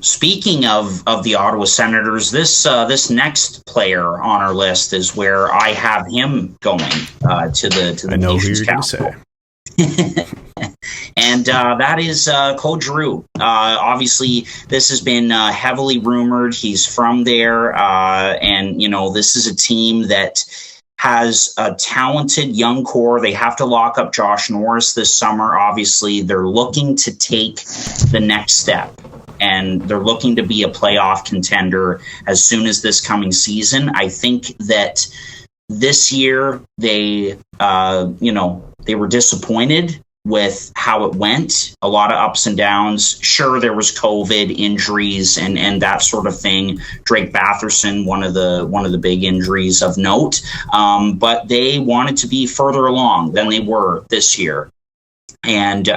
speaking of the Ottawa Senators, this next player on our list is where I have him going to the I know who nation's you're going to capital. say. And that is Claude Giroux. Obviously, this has been heavily rumored. He's from there, and this is a team that has a talented young core. They have to lock up Josh Norris this summer. Obviously, they're looking to take the next step, and they're looking to be a playoff contender as soon as this coming season. I think that this year they were disappointed with how it went. A lot of ups and downs. Sure, there was COVID, injuries, and that sort of thing. Drake Batherson, one of the big injuries of note. But they wanted to be further along than they were this year. And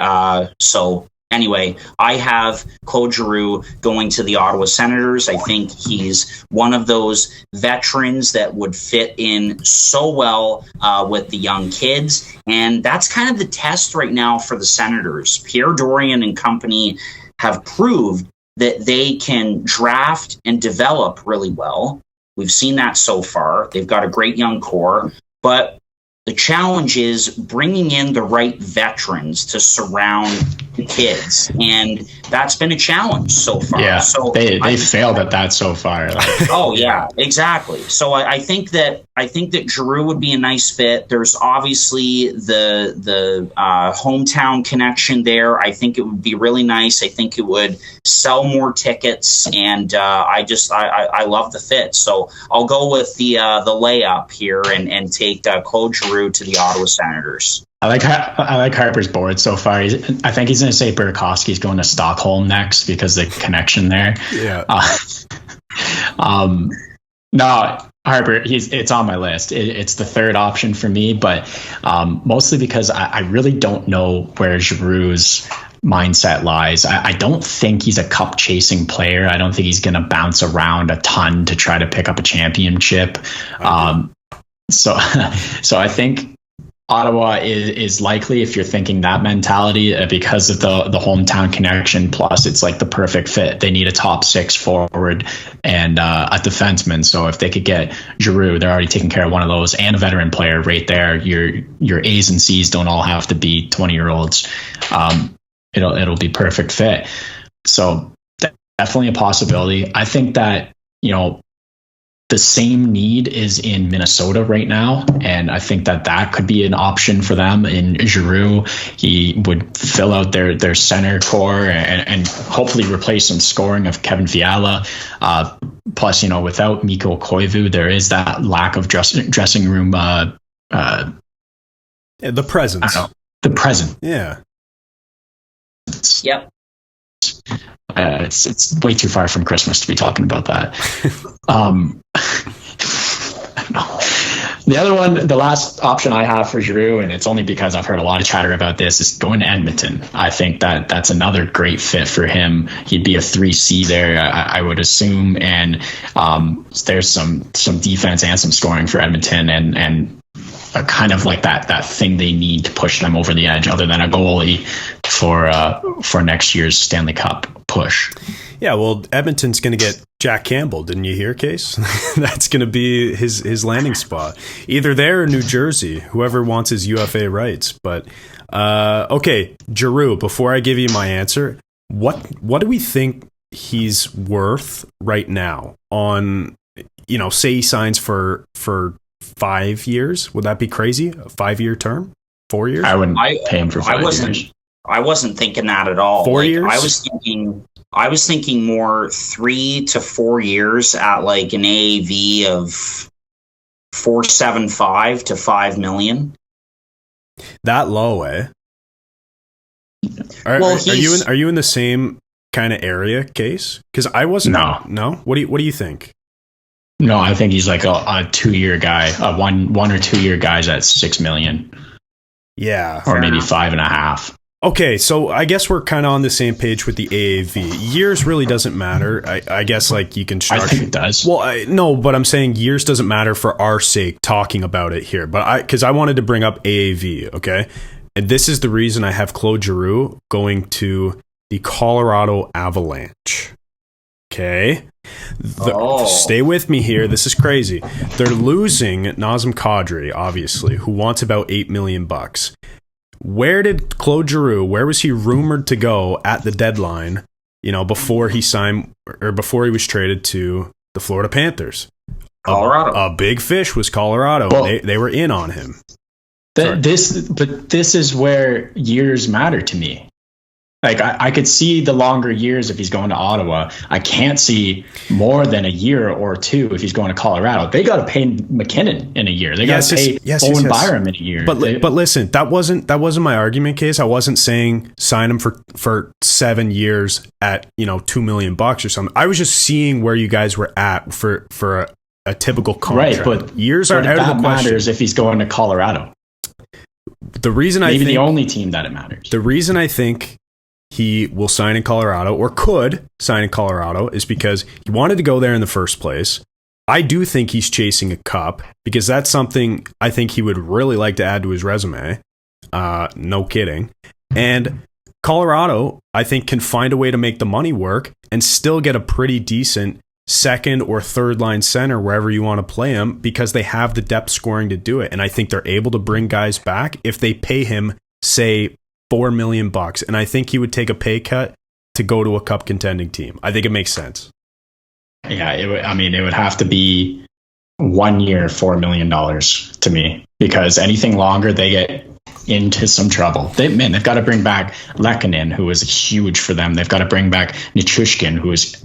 so anyway, I have Claude Giroux going to the Ottawa Senators. I think he's one of those veterans that would fit in so well with the young kids. And that's kind of the test right now for the Senators. Pierre Dorion and company have proved that they can draft and develop really well. We've seen that so far. They've got a great young core, but the challenge is bringing in the right veterans to surround the kids, and that's been a challenge so far. Yeah, so they failed at that so far. Oh yeah, exactly. So I think that Giroux would be a nice fit. There's obviously the hometown connection there. I think it would be really nice. I think it would sell more tickets, and I love the fit. So I'll go with the layup here and take Claude Giroux to the Ottawa Senators. I like Harper's board so far. I think he's going to say Burakovsky's going to Stockholm next because the connection there. Yeah. No, Harper, it's on my list. It's the third option for me, but mostly because I really don't know where Giroux's mindset lies. I don't think he's a cup chasing player. I don't think he's going to bounce around a ton to try to pick up a championship. So I think Ottawa is likely, if you're thinking that mentality, because of the hometown connection. Plus, it's like the perfect fit. They need a top six forward and a defenseman. So if they could get Giroux, they're already taking care of one of those, and a veteran player right there. Your A's and C's don't all have to be 20-year-olds. It'll be perfect fit. So definitely a possibility. I think that the same need is in Minnesota right now, and I think that could be an option for them. In Giroux, he would fill out their center core and hopefully replace some scoring of Kevin Fiala. Plus, without Mikko Koivu, there is that lack of dressing room. The presence. The present. Yeah. Yep. It's way too far from Christmas to be talking about that. The other one, the last option I have for Giroux, and it's only because I've heard a lot of chatter about this, is going to Edmonton. I think that's another great fit for him. He'd be a 3C there, I would assume, and there's some defense and some scoring for Edmonton, and kind of like that thing they need to push them over the edge, other than a goalie for next year's Stanley Cup push. Yeah, well, Edmonton's going to get Jack Campbell. Didn't you hear, Case? That's going to be his landing spot. Either there or New Jersey, whoever wants his UFA rights. But, okay, Giroux, before I give you my answer, what do we think he's worth right now on, say he signs for 5 years? Would that be crazy? A 5-year term? 4 years? I wouldn't pay him for 5 years. I wasn't thinking that at all. 4 years? I was thinking more 3 to 4 years at like an AAV of $4.75 to $5 million. That low, eh? Are you in the same kind of area, Case? Because I wasn't. No. What do you think? No, I think he's like a 2-year guy, a one or 2 year guys at $6 million. Yeah, or maybe 5.5. Okay, so I guess we're kind of on the same page with the AAV. Years really doesn't matter. I guess like you can structure. I think it does. Well, no, but I'm saying years doesn't matter for our sake talking about it here. But because I wanted to bring up AAV, okay? And this is the reason I have Claude Giroux going to the Colorado Avalanche. Okay. Stay with me here. This is crazy. They're losing Nazem Kadri, obviously, who wants about $8 million. Where did Claude Giroux, where was he rumored to go at the deadline, before he signed or before he was traded to the Florida Panthers? Colorado. A big fish was Colorado. Well, they were in on him. This is where years matter to me. Like, I could see the longer years if he's going to Ottawa. I can't see more than a year or two if he's going to Colorado. They got to pay McKinnon in a year. They got to pay Owen Byram in a year. But listen, that wasn't my argument case. I wasn't saying sign him for 7 years at $2 million or something. I was just seeing where you guys were at for a typical contract. Right, but years are out of the question. Matters if he's going to Colorado. The reason maybe the only team that it matters. The reason I think he will sign in Colorado or could sign in Colorado is because he wanted to go there in the first place. I do think he's chasing a cup because that's something I think he would really like to add to his resume. No kidding. And Colorado, I think, can find a way to make the money work and still get a pretty decent second or third line center wherever you want to play him because they have the depth scoring to do it. And I think they're able to bring guys back if they pay him, say, $4 million, and I think he would take a pay cut to go to a cup contending team. I think it makes sense. Yeah, it would have to be 1 year, $4 million to me, because anything longer, they get into some trouble. They've got to bring back Lehkonen, who was huge for them. They've got to bring back Nichushkin, who is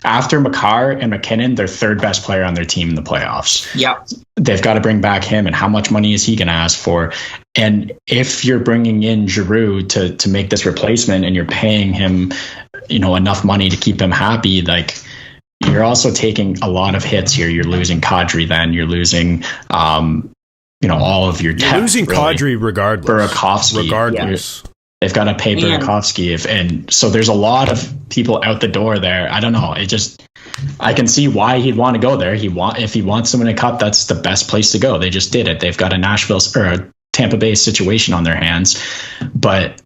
after Makar and McKinnon, their third best player on their team in the playoffs. Yeah. They've got to bring back him, and how much money is he going to ask for? And if you're bringing in Giroux to make this replacement and you're paying him, enough money to keep him happy, like, you're also taking a lot of hits here. You're losing Kadri, then you're losing, all of your depth. You're losing Kadri regardless. Burakovsky. Regardless. Yeah. They've got to pay Burakovsky, and so there's a lot of people out the door there. I don't know. I can see why he'd want to go there. If he wants to win a cup, that's the best place to go. They just did it. They've got a Nashville or a Tampa Bay situation on their hands, but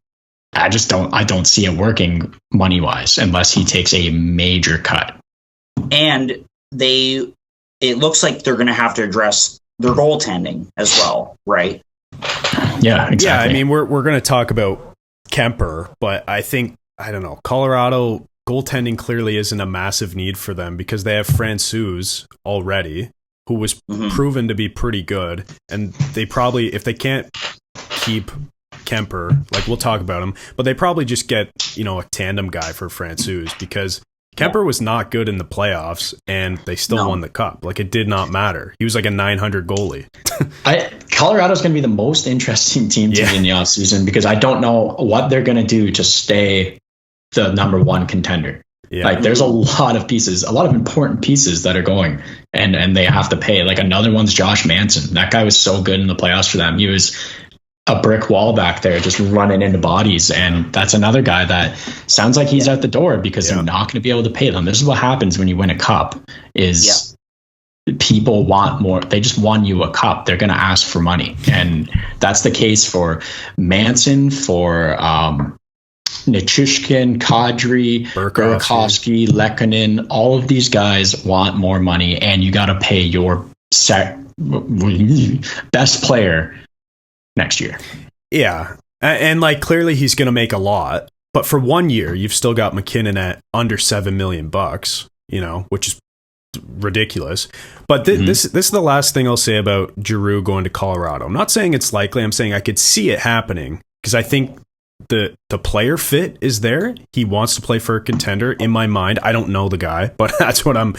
I don't see it working money wise unless he takes a major cut. And it looks like they're going to have to address their goaltending as well, right? Yeah, exactly. Yeah, I mean, we're going to talk about Kemper, but I don't know, Colorado goaltending clearly isn't a massive need for them because they have Francouz already, who was proven to be pretty good, and they probably, if they can't keep Kemper, like, we'll talk about him, but they probably just get a tandem guy for Francouz because Kemper was not good in the playoffs, and they still won the cup. Like, it did not matter. He was like a 900 goalie. Colorado's going to be the most interesting team to me in the offseason because I don't know what they're going to do to stay the number one contender. Yeah. Like, there's a lot of pieces, a lot of important pieces that are going, and they have to pay. Like, another one's Josh Manson. That guy was so good in the playoffs for them. He was a brick wall back there just running into bodies, and that's another guy that sounds like he's out the door because they're not going to be able to pay them. This is what happens when you win a cup is people want more. They just won you a cup. They're going to ask for money, and that's the case for Manson, for Nichushkin, Kadri, Burakovsky, Lehkonen. All of these guys want more money, and you got to pay your best player next year. Yeah. And like, clearly he's going to make a lot, but for 1 year, you've still got McKinnon at under $7 million, which is ridiculous. But this is the last thing I'll say about Giroux going to Colorado. I'm not saying it's likely. I'm saying I could see it happening because I think the player fit is there. He wants to play for a contender in my mind. I don't know the guy, but that's what I'm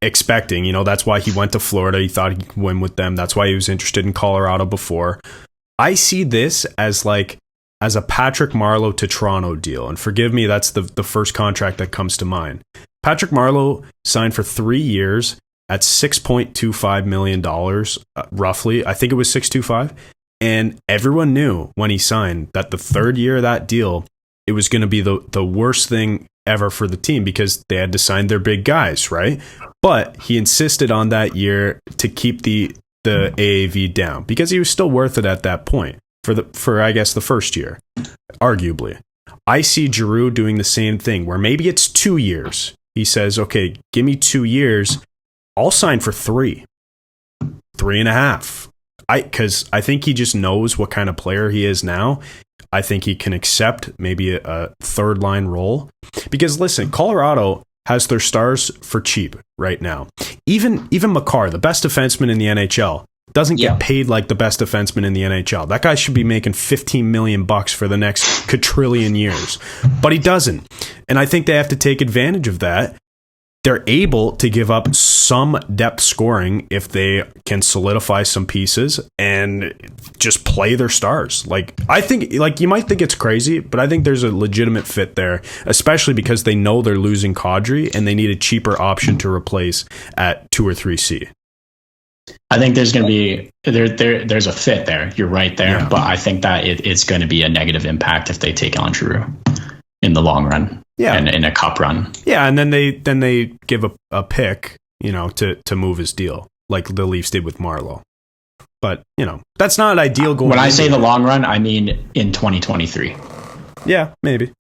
expecting. That's why he went to Florida. He thought he could win with them. That's why he was interested in Colorado before. I see this as a Patrick Marleau to Toronto deal. And forgive me, that's the first contract that comes to mind. Patrick Marleau signed for 3 years at $6.25 million, roughly. I think it was 6.25. And everyone knew when he signed that the third year of that deal, it was going to be the worst thing ever for the team because they had to sign their big guys, right? But he insisted on that year to keep the AAV down because he was still worth it at that point for I guess the first year, arguably. I see Giroux doing the same thing, where maybe it's 2 years. He says, okay, give me 2 years. I'll sign for 3.5. Because I think he just knows what kind of player he is now. I think he can accept maybe a third line role. Because listen, Colorado has their stars for cheap right now. Even Makar, the best defenseman in the NHL, doesn't get paid like the best defenseman in the NHL. That guy should be making $15 million for the next quadrillion years. But he doesn't. And I think they have to take advantage of that. They're able to give up some depth scoring if they can solidify some pieces and just play their stars. I think you might think it's crazy, but I think there's a legitimate fit there, especially because they know they're losing Kadri and they need a cheaper option to replace at 2 or 3C. I think there's going to be there's a fit there. You're right there, but I think that it's going to be a negative impact if they take on Giroux in the long run. Yeah, and in a cup run. Yeah, and then they give a pick, to move his deal, like the Leafs did with Marleau. But that's not ideal going. When I say the long run, I mean in 2023. Yeah, maybe.